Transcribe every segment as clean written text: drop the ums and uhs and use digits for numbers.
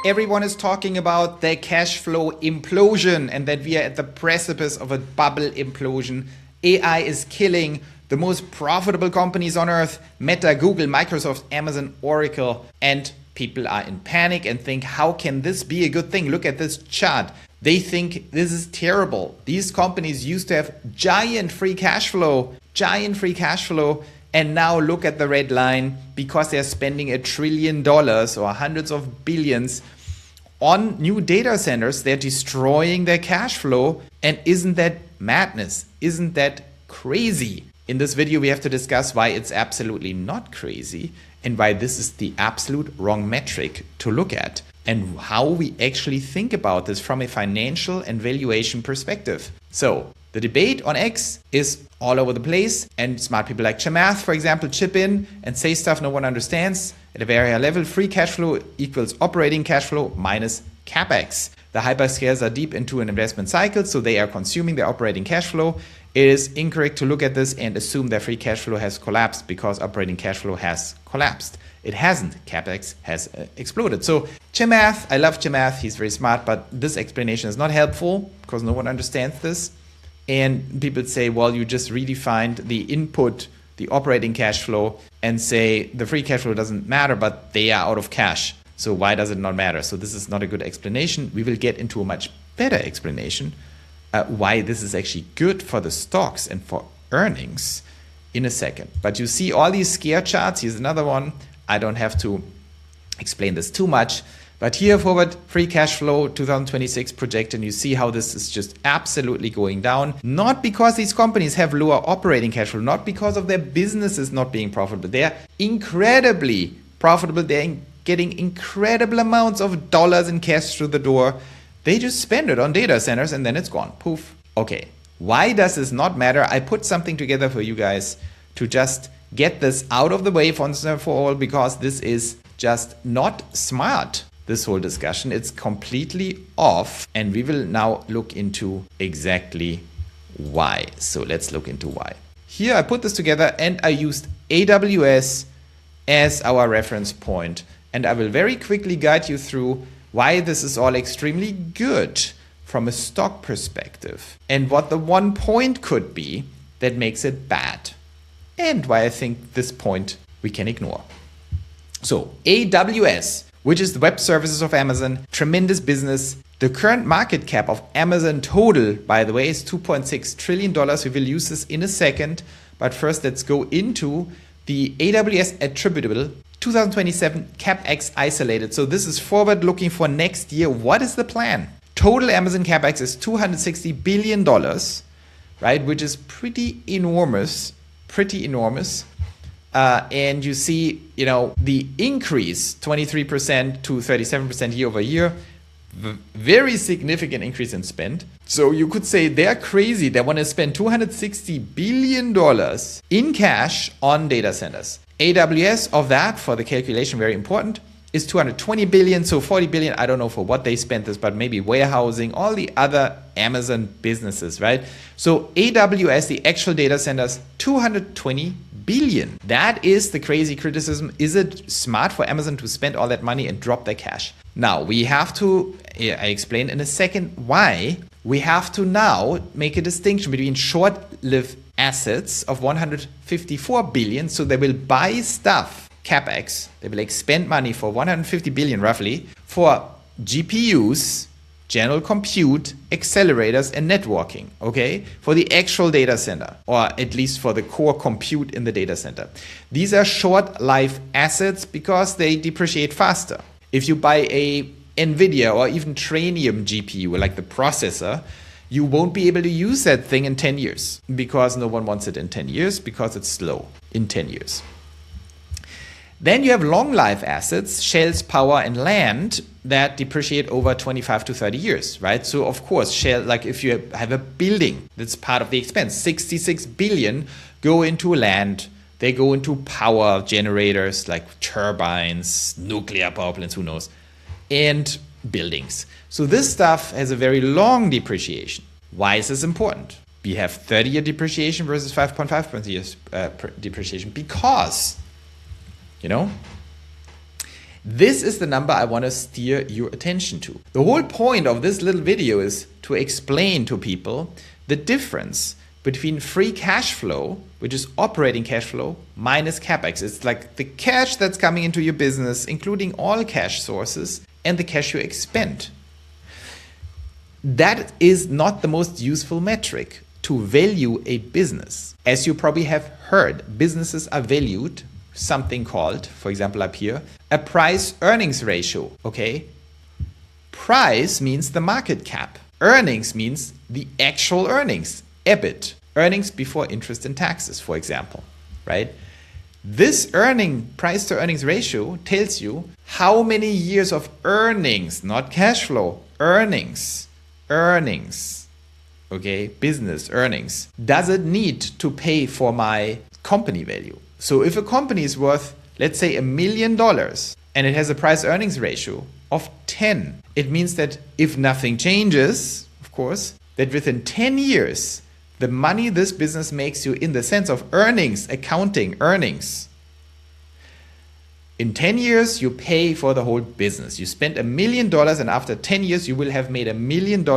Everyone is talking about the cash flow implosion and that we are at the precipice of a bubble implosion. AI is killing the most profitable companies on earth, Meta, Google, Microsoft, Amazon, Oracle, and people are in panic and think, how can this be a good thing? Look at this chart. They think this is terrible. These companies used to have giant free cash flow, and now look at the red line because they're spending $1 trillion or hundreds of billions on new data centers. They're destroying their cash flow. And isn't that madness? Isn't that crazy? In this video, we have to discuss why it's absolutely not crazy and why this is the absolute wrong metric to look at and how we actually think about this from a financial and valuation perspective. So the debate on X is all over the place, and smart people like Chamath, for example, chip in and say stuff no one understands. At a very high level, free cash flow equals operating cash flow minus Capex. The hyperscalers are deep into an investment cycle, so they are consuming their operating cash flow. It is incorrect to look at this and assume that free cash flow has collapsed because operating cash flow has collapsed. It hasn't. Capex has exploded. So Chamath, I love Chamath, he's very smart, but this explanation is not helpful because no one understands this. And people say, well, you just redefined the input, the operating cash flow, and say the free cash flow doesn't matter, but they are out of cash. So why does it not matter? So this is not a good explanation. We will get into a much better explanation why this is actually good for the stocks and for earnings in a second. But you see all these scare charts. Here's another one. I don't have to explain this too much. But here, forward free cash flow 2026 projected, and you see how this is just absolutely going down. Not because these companies have lower operating cash flow, not because of their businesses not being profitable. They are incredibly profitable. They're getting incredible amounts of dollars in cash through the door. They just spend it on data centers and then it's gone. Poof. Okay, why does this not matter? I put something together for you guys to just get this out of the way once and for all, because this is just not smart. This whole discussion, it's completely off, and we will now look into exactly why. So let's look into why. Here I put this together and I used AWS as our reference point, and I will very quickly guide you through why this is all extremely good from a stock perspective and what the one point could be that makes it bad, and why I think this point we can ignore. So AWS, which is the web services of Amazon, tremendous business. The current market cap of Amazon total, by the way, is $2.6 trillion. We will use this in a second. But first, let's go into the AWS attributable 2027 Capex isolated. So this is forward looking for next year. What is the plan? Total Amazon Capex is $260 billion, right? Which is pretty enormous. And you see, the increase 23% to 37% year over year, very significant increase in spend. So you could say they're crazy. They want to spend $260 billion in cash on data centers. AWS of that, for the calculation, very important, is $220 billion. So $40 billion, I don't know for what they spent this, but maybe warehousing, all the other Amazon businesses, right? So AWS, the actual data centers, $220 billion. That is the crazy criticism. Is it smart for Amazon to spend all that money and drop their cash? Now we have to, I explain in a second why, we have to now make a distinction between short-lived assets of $154 billion. So they will buy stuff, Capex, they will expend money for $150 billion roughly for GPUs, general compute, accelerators, and networking, okay? For the actual data center, or at least for the core compute in the data center. These are short life assets because they depreciate faster. If you buy a NVDA or even Trainium GPU, like the processor, you won't be able to use that thing in 10 years because no one wants it in 10 years because it's slow in 10 years. Then you have long life assets, shells, power, and land that depreciate over 25 to 30 years, right? So of course, shell, like if you have a building, that's part of the expense. 66 billion go into land. They go into power generators like turbines, nuclear power plants, who knows, and buildings. So this stuff has a very long depreciation. Why is this important? We have 30-year depreciation versus 5.5 years depreciation because, This is the number I want to steer your attention to. The whole point of this little video is to explain to people the difference between free cash flow, which is operating cash flow, minus Capex. It's like the cash that's coming into your business, including all cash sources, and the cash you expend. That is not the most useful metric to value a business. As you probably have heard, businesses are valued something called, for example up here, a price-earnings ratio, okay? Price means the market cap. Earnings means the actual earnings, EBIT, earnings before interest and taxes, for example, right? This price to earnings ratio tells you how many years of earnings, not cash flow, earnings, okay, business earnings, does it need to pay for my company value? So if a company is worth, let's say $1 million and it has a price earnings ratio of 10, it means that if nothing changes, of course, that within 10 years, the money this business makes you in the sense of earnings, accounting earnings, in 10 years, you pay for the whole business. You spend $1 million and after 10 years, you will have made $1 million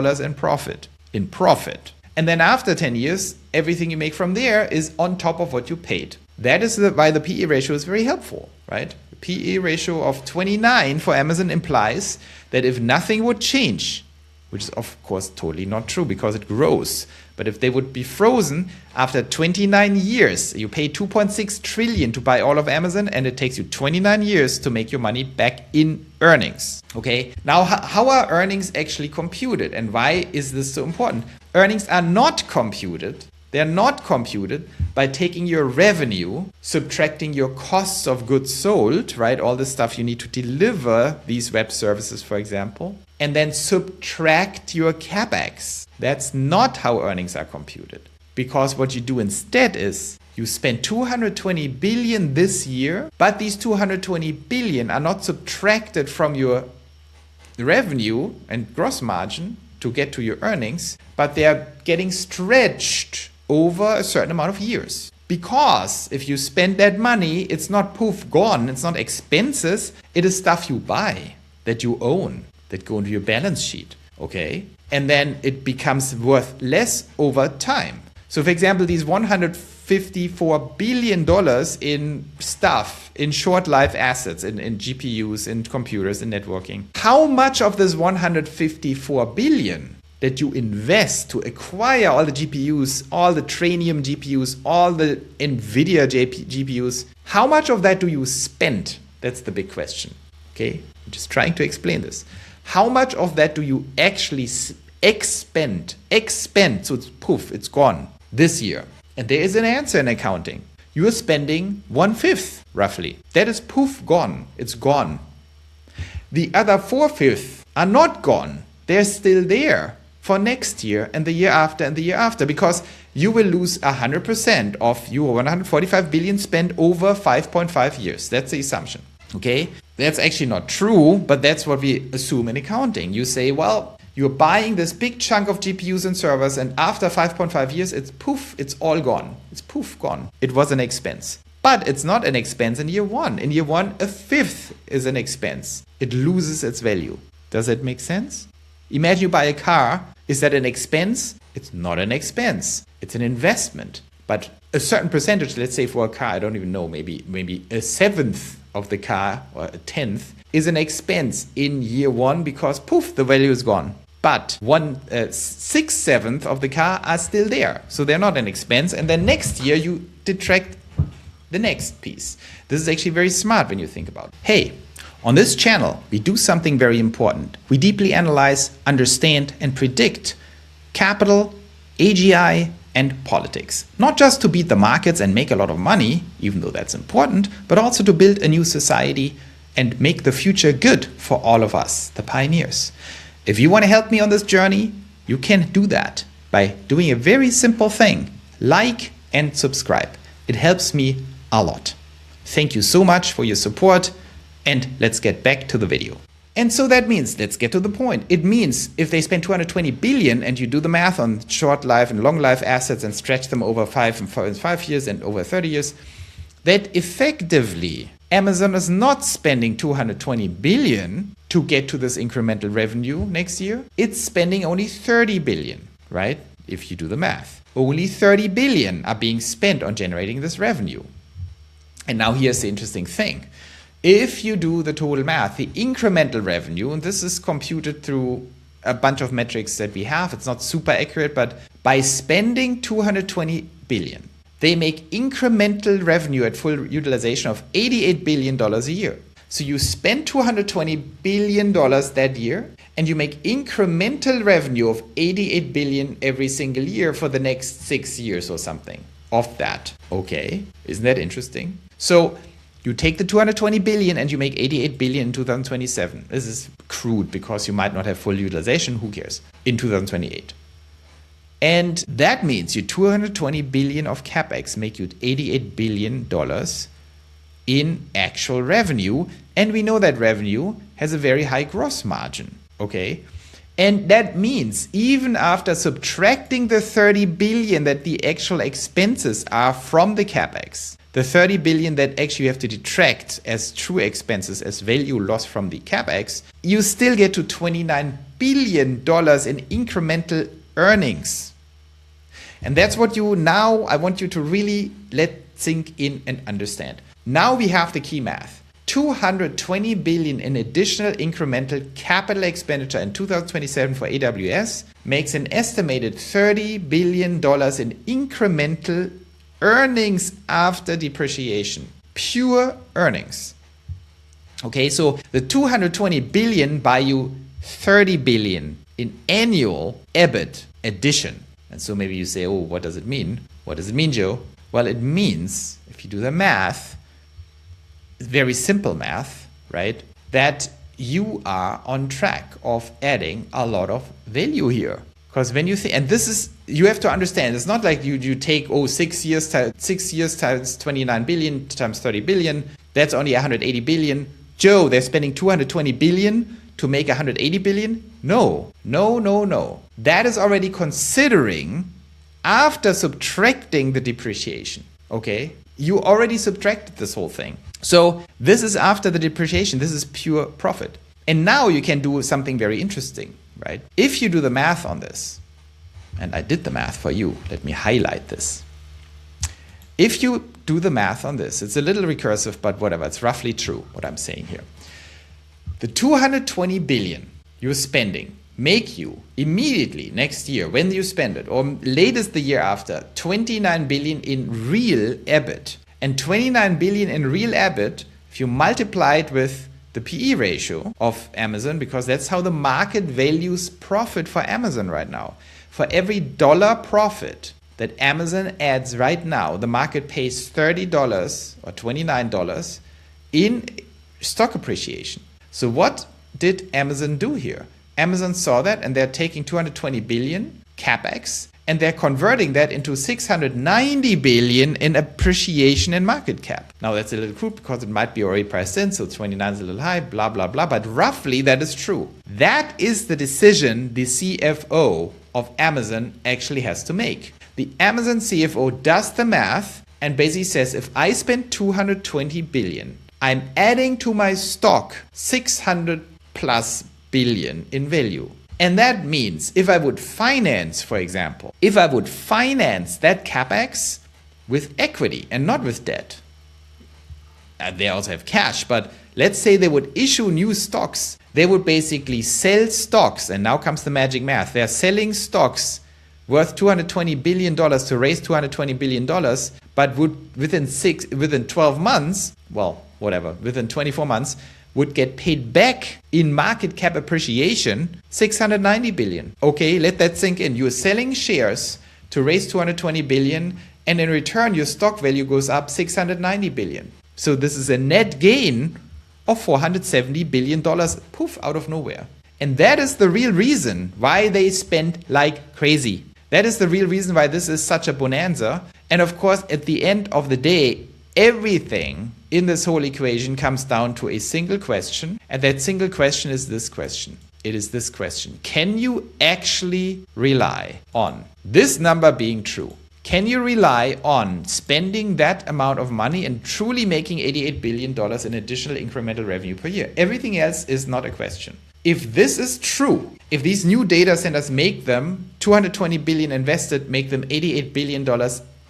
in profit. And then after 10 years, everything you make from there is on top of what you paid. That is why the PE ratio is very helpful, right? The PE ratio of 29 for Amazon implies that if nothing would change, which is of course totally not true because it grows, but if they would be frozen after 29 years, you pay 2.6 trillion to buy all of Amazon and it takes you 29 years to make your money back in earnings. Okay, now how are earnings actually computed and why is this so important? Earnings are not computed. They're not computed by taking your revenue, subtracting your costs of goods sold, right? All the stuff you need to deliver these web services, for example, and then subtract your Capex. That's not how earnings are computed. Because what you do instead is you spend 220 billion this year, but these 220 billion are not subtracted from your revenue and gross margin to get to your earnings, but they are getting stretched over a certain amount of years. Because if you spend that money, it's not poof gone, it's not expenses, it is stuff you buy, that you own, that go into your balance sheet, okay? And then it becomes worth less over time. So for example, these $154 billion in stuff, in short life assets, in GPUs, in computers, in networking. How much of this 154 billion that you invest to acquire all the GPUs, all the Trainium GPUs, all the NVDA GPUs, how much of that do you spend? That's the big question, okay? I'm just trying to explain this. How much of that do you actually expend, so it's poof, it's gone this year? And there is an answer in accounting. You are spending 1/5 roughly. That is poof, gone, it's gone. The other 4/5 are not gone. They're still there for next year and the year after and the year after, because you will lose 100% of your 145 billion spent over 5.5 years. That's the assumption, okay? That's actually not true, but that's what we assume in accounting. You say, well, you're buying this big chunk of GPUs and servers and after 5.5 years, it's poof, it's all gone. It's poof, gone. It was an expense. But it's not an expense in year one. In year one, 1/5 is an expense. It loses its value. Does that make sense? Imagine you buy a car. Is that an expense? It's not an expense. It's an investment. But a certain percentage, let's say for a car, I don't even know, maybe 1/7 of the car or 1/10 is an expense in year one because poof, the value is gone. But 6/7 of the car are still there. So they're not an expense. And then next year you detract the next piece. This is actually very smart when you think about it. Hey, on this channel, we do something very important. We deeply analyze, understand, and predict capital, AGI, and politics. Not just to beat the markets and make a lot of money, even though that's important, but also to build a new society and make the future good for all of us, the pioneers. If you want to help me on this journey, you can do that by doing a very simple thing. Like and subscribe. It helps me a lot. Thank you so much for your support. And let's get back to the video. And so that means, let's get to the point. It means if they spend 220 billion and you do the math on short life and long life assets and stretch them over 5 years and over 30 years, that effectively Amazon is not spending 220 billion to get to this incremental revenue next year. It's spending only 30 billion, right? If you do the math. Only 30 billion are being spent on generating this revenue. And now here's the interesting thing. If you do the total math, the incremental revenue, and this is computed through a bunch of metrics that we have, it's not super accurate, but by spending 220 billion, they make incremental revenue at full utilization of $88 billion a year. So you spend $220 billion that year, and you make incremental revenue of $88 billion every single year for the next 6 years or something of that. Okay, isn't that interesting? So you take the 220 billion and you make 88 billion in 2027. This is crude because you might not have full utilization. Who cares? In 2028. And that means your 220 billion of Capex make you $88 billion in actual revenue. And we know that revenue has a very high gross margin. Okay. And that means even after subtracting the 30 billion that the actual expenses are from the Capex, the 30 billion that actually you have to detract as true expenses, as value lost from the Capex, you still get to $29 billion in incremental earnings. And that's what I want you to really let sink in and understand. Now we have the key math. 220 billion in additional incremental capital expenditure in 2027 for AWS makes an estimated $30 billion in incremental earnings after depreciation. Pure earnings. Okay, so the 220 billion buy you 30 billion in annual EBIT addition. And so maybe you say, oh, what does it mean? What does it mean, Joe? Well, it means, if you do the math, very simple math, right? That you are on track of adding a lot of value here. Because when you think, and this is, you have to understand, it's not like you take, 6 years times 29 billion times 30 billion, that's only 180 billion. Joe, they're spending 220 billion to make 180 billion? No. That is already considering after subtracting the depreciation, okay? You already subtracted this whole thing. So this is after the depreciation. This is pure profit. And now you can do something very interesting, right? If you do the math on this, and I did the math for you, let me highlight this. If you do the math on this, it's a little recursive, but whatever, it's roughly true what I'm saying here. The 220 billion you're spending make you immediately next year, when you spend it, or latest the year after, 29 billion in real EBIT. And 29 billion in real EBIT, if you multiply it with the PE ratio of Amazon, because that's how the market values profit for Amazon right now. For every dollar profit that Amazon adds right now, the market pays $30 or $29 in stock appreciation. So what did Amazon do here? Amazon saw that and they're taking 220 billion Capex and they're converting that into 690 billion in appreciation in market cap. Now that's a little crude because it might be already priced in, so 29 is a little high, blah, blah, blah, but roughly that is true. That is the decision the CFO of Amazon actually has to make. The Amazon CFO does the math and basically says, if I spend 220 billion, I'm adding to my stock 600 plus billion in value. And that means if I would finance, for example, if I would finance that Capex with equity and not with debt, they also have cash, but let's say they would issue new stocks. They would basically sell stocks, and now comes the magic math. They're selling stocks worth $220 billion to raise $220 billion, but would within 12 months, well, whatever, within 24 months, would get paid back in market cap appreciation, 690 billion. Okay, let that sink in. You're selling shares to raise 220 billion, and in return, your stock value goes up 690 billion. So this is a net gain of $470 billion, poof, out of nowhere. And that is the real reason why they spend like crazy. That is the real reason why this is such a bonanza. And of course, at the end of the day, everything in this whole equation comes down to a single question. And that single question is this question. It is this question. Can you actually rely on this number being true? Can you rely on spending that amount of money and truly making $88 billion in additional incremental revenue per year? Everything else is not a question. If this is true, if these new data centers make them $220 billion invested, make them $88 billion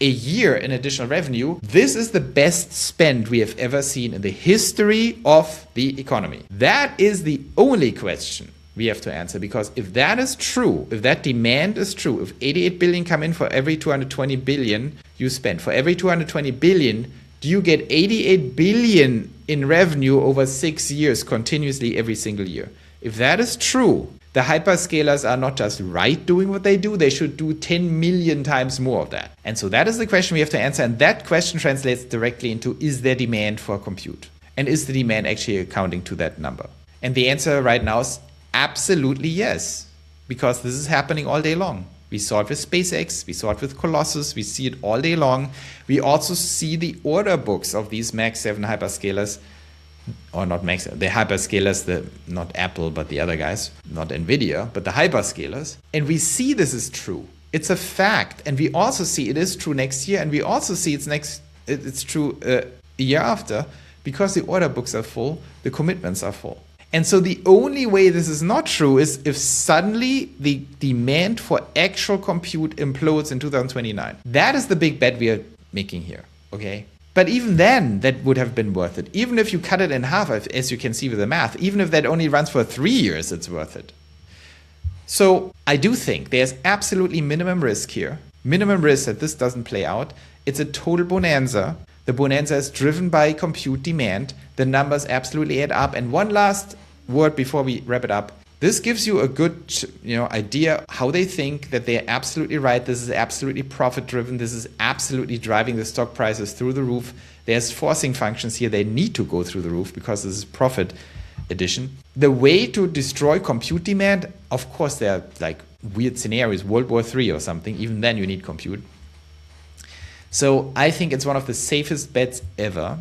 a year in additional revenue, this is the best spend we have ever seen in the history of the economy. That is the only question we have to answer, because if that is true, if that demand is true, if 88 billion come in for every 220 billion you spend, for every 220 billion, do you get 88 billion in revenue over 6 years continuously every single year? If that is true, the hyperscalers are not just right doing what they do, they should do 10 million times more of that. And so that is the question we have to answer. And that question translates directly into, is there demand for compute? And is the demand actually accounting to that number? And the answer right now is absolutely yes, because this is happening all day long. We saw it with SpaceX, we saw it with Colossus, we see it all day long. We also see the order books of these Max 7 hyperscalers, or not Max, the hyperscalers, not Apple, but the other guys, not NVDA, but the hyperscalers. And we see this is true. It's a fact. And we also see it is true next year. And we also see it's true a year after, because the order books are full, the commitments are full. And so the only way this is not true is if suddenly the demand for actual compute implodes in 2029. That is the big bet we are making here, okay? But even then, that would have been worth it. Even if you cut it in half, as you can see with the math, even if that only runs for 3 years, it's worth it. So I do think there's absolutely minimum risk here. Minimum risk that this doesn't play out. It's a total bonanza. The bonanza is driven by compute demand. The numbers absolutely add up. And one last word before we wrap it up. This gives you a good idea how they think that they're absolutely right. This is absolutely profit driven. This is absolutely driving the stock prices through the roof. There's forcing functions here. They need to go through the roof because this is profit addition. The way to destroy compute demand, of course, there are like weird scenarios, World War III or something. Even then you need compute. So I think it's one of the safest bets ever.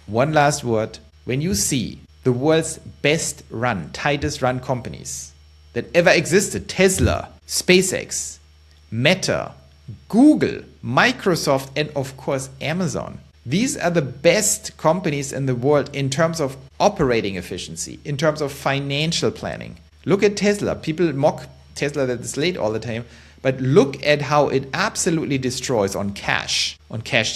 One last word. When you see the world's best run, tightest run companies that ever existed, Tesla, SpaceX, Meta, Google, Microsoft, and of course Amazon. These are the best companies in the world in terms of operating efficiency, in terms of financial planning. Look at Tesla. People mock Tesla that it's late all the time, but look at how it absolutely destroys on cash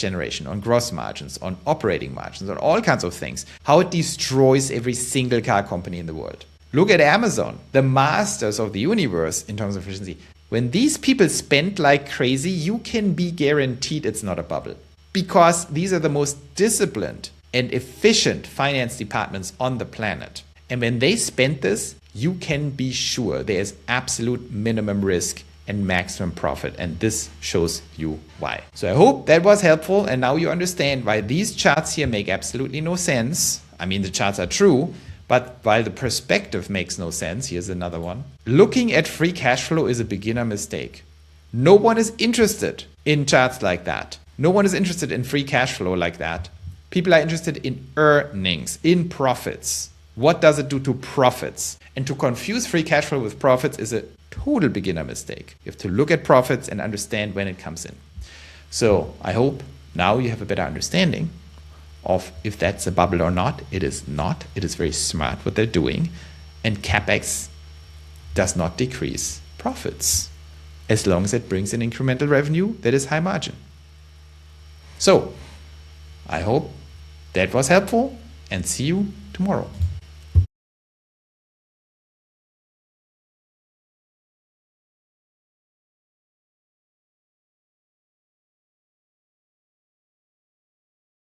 generation, on gross margins, on operating margins, on all kinds of things. How it destroys every single car company in the world. Look at Amazon, the masters of the universe in terms of efficiency. When these people spend like crazy, you can be guaranteed it's not a bubble. Because these are the most disciplined and efficient finance departments on the planet. And when they spend this, you can be sure there is absolute minimum risk and maximum profit. And this shows you why. So I hope that was helpful. And now you understand why these charts here make absolutely no sense. I mean, the charts are true, but while the perspective makes no sense, here's another one. Looking at free cash flow is a beginner mistake. No one is interested in charts like that. No one is interested in free cash flow like that. People are interested in earnings, in profits. What does it do to profits? And to confuse free cash flow with profits is a total beginner mistake. You have to look at profits and understand when it comes in. So I hope now you have a better understanding of if that's a bubble or not. It is not. It is very smart what they're doing. And Capex does not decrease profits as long as it brings in incremental revenue that is high margin. So I hope that was helpful and see you tomorrow.